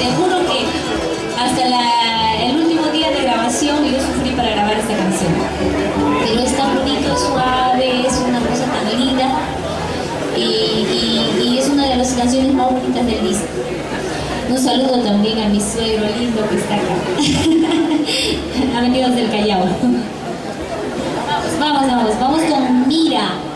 Te juro que hasta el último día de grabación yo sufrí para grabar esta canción. Pero es tan bonito, es suave, es una cosa tan linda y es una de las canciones más bonitas del disco. Un saludo también a mi suegro lindo que está acá. Ha venido desde el Callao. Vamos con Mira.